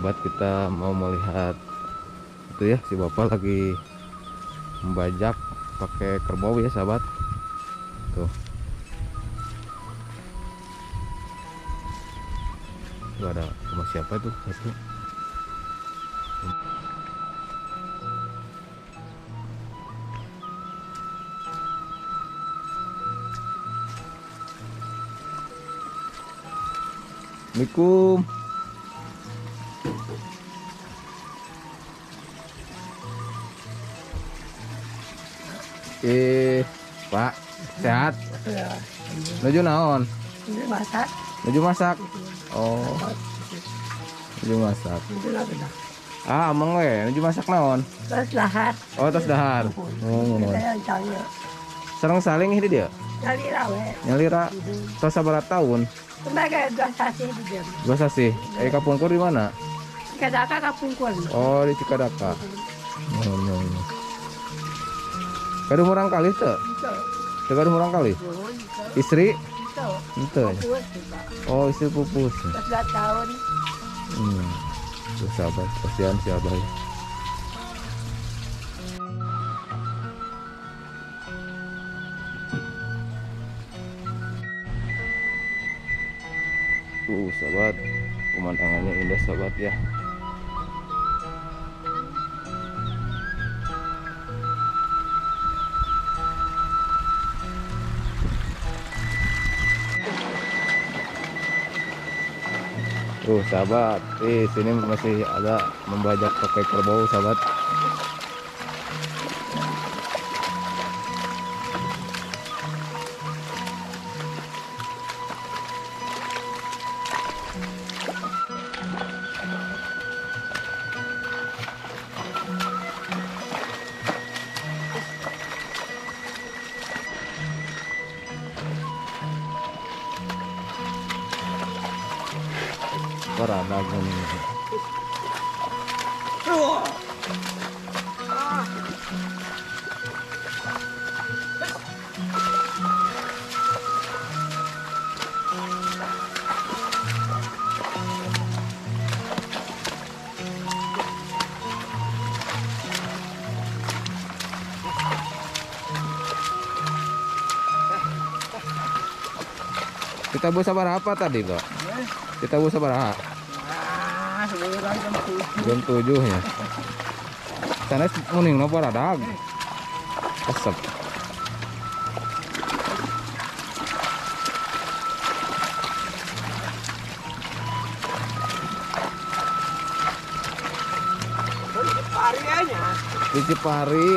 sahabat, kita mau melihat itu ya, si bapak lagi membajak pakai kerbau ya sahabat. Tuh. Tuh ada sama siapa tuh satu. Assalamualaikum. Pak, sehat? Ya, Nuju naon? ini masak. Nuju masak. Oh, nuju masak. Itu apa dah? Ah, amang we, nuju masak naon? Terus lahat. Oh, tos dahar. Oh, Saya cari, sareng saling ini dia. cari rawe. Nyalira tos sabaraha tahun? Sebagai dua sasi di dia. Gua sih. Kapungkur di mana? Kadaka kapungkul. Oh, di Cikadaka. Kadu murang kali tuh. Itu. Kadu murang kali. Istri? Itu. Ente. Pupus juga. Oh, istri pupus. Terus 2 tahun. Tuh sahabat, kasihan si Abah ya. Sahabat, pemandangannya indah sahabat ya. Tuh sahabat, sini masih ada membajak pakai kerbau sahabat. Peradaban ini. Kita bawa sabar apa tadi, Pak? Kita bawa sabar apa? Jam 7 ya. Sana muning no paradag. Asap. Di Cipari.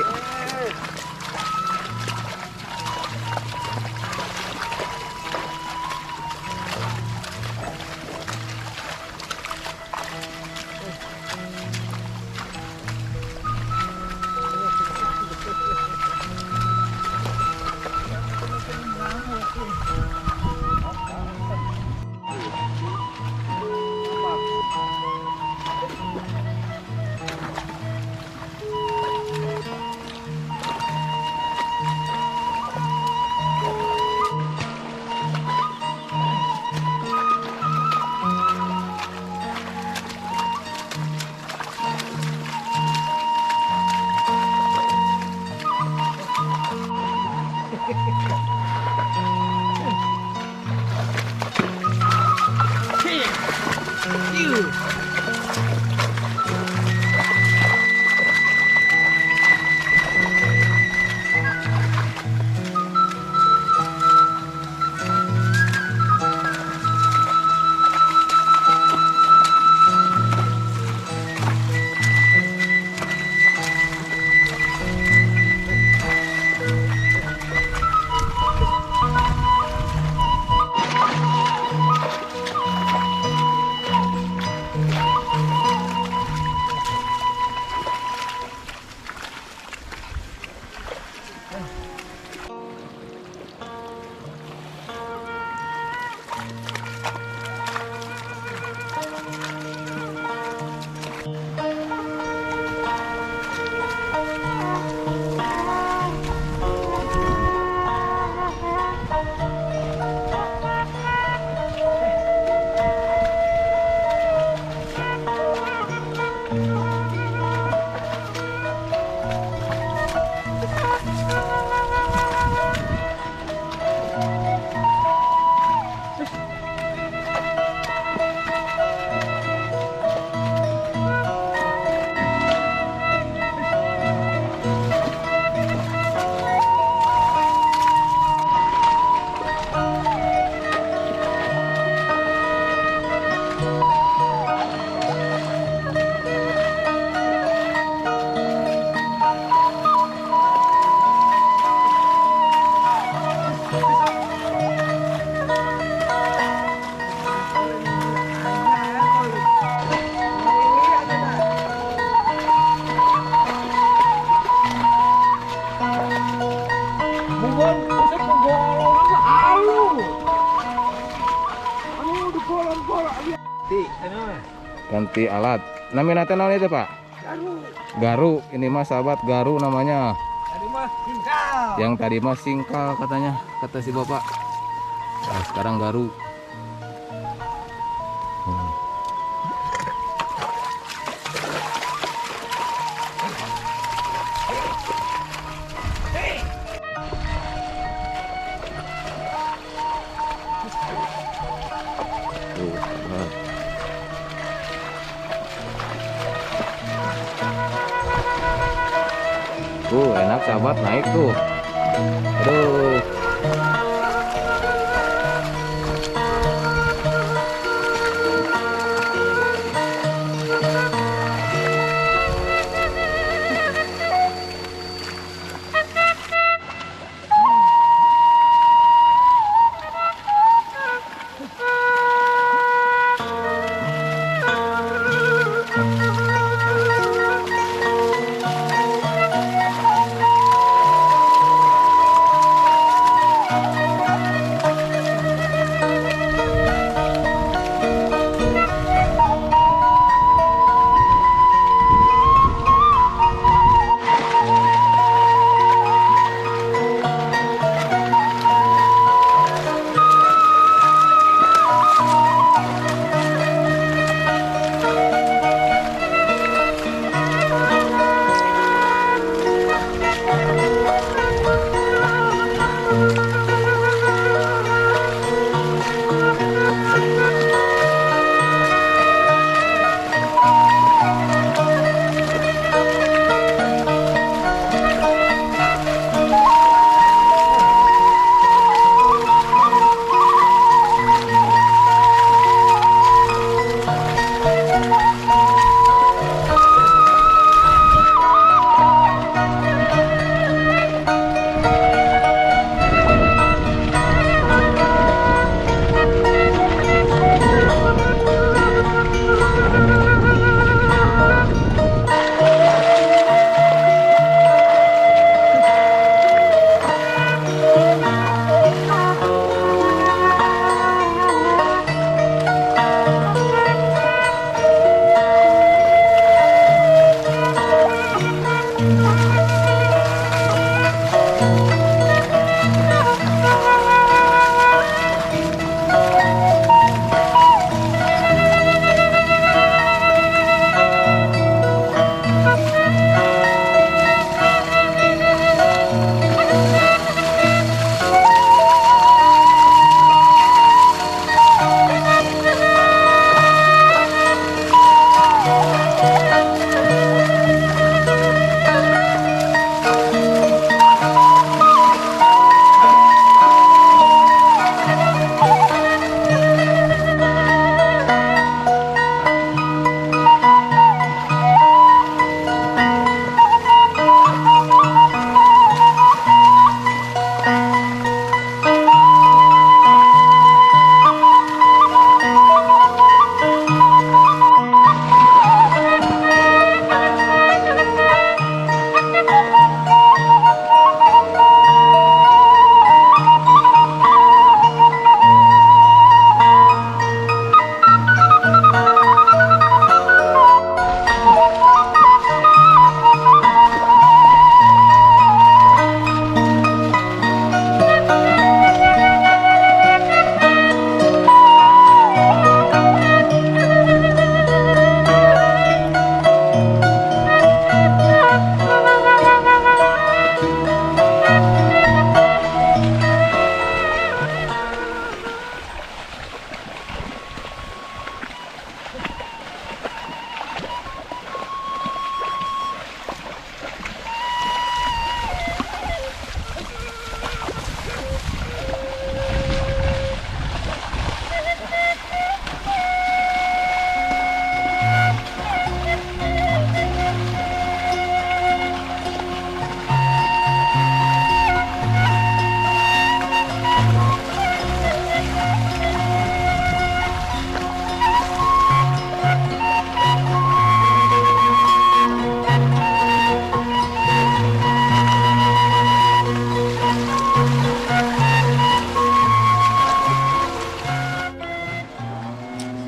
Ganti alat. Namanya naon itu Pak? Garu. Garu. Ini mah sahabat garu namanya. Tadi mah singkal. Yang tadi mah singkal katanya, kata si bapak. Nah, sekarang garu. Hmm. Tuh, sahabat. Tuh enak sahabat, naik tuh. Aduh.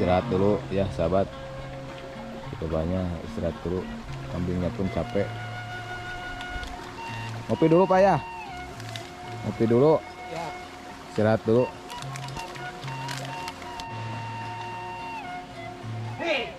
istirahat dulu ya sahabat. Cobanya istirahat dulu, kambingnya pun capek. Ngopi dulu Pak ya, ngopi dulu, Ya. istirahat dulu. Hei.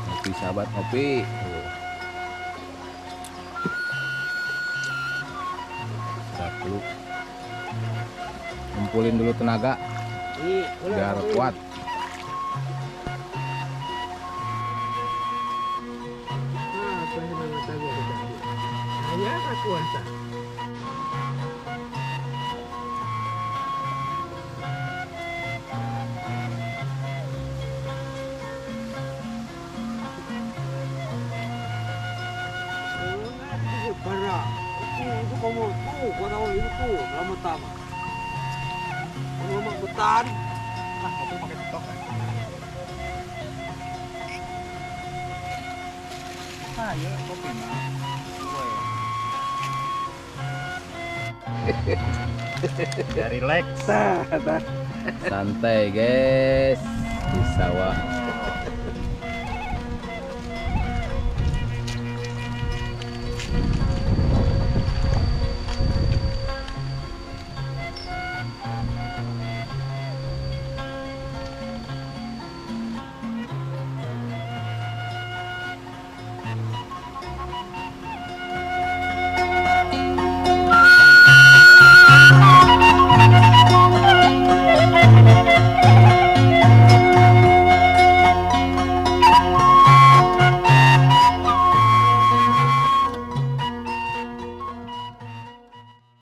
Ngopi sahabat, ngopi. Istirahat dulu, ngumpulin dulu tenaga biar kuat. Itu kamu tuh, gua tahu itu tuh, lama tama. Kamu mak betan. Ah, aku pakai TikTok kan. Ah, ya, kopi mah. Ya relax. Santai guys di sawah.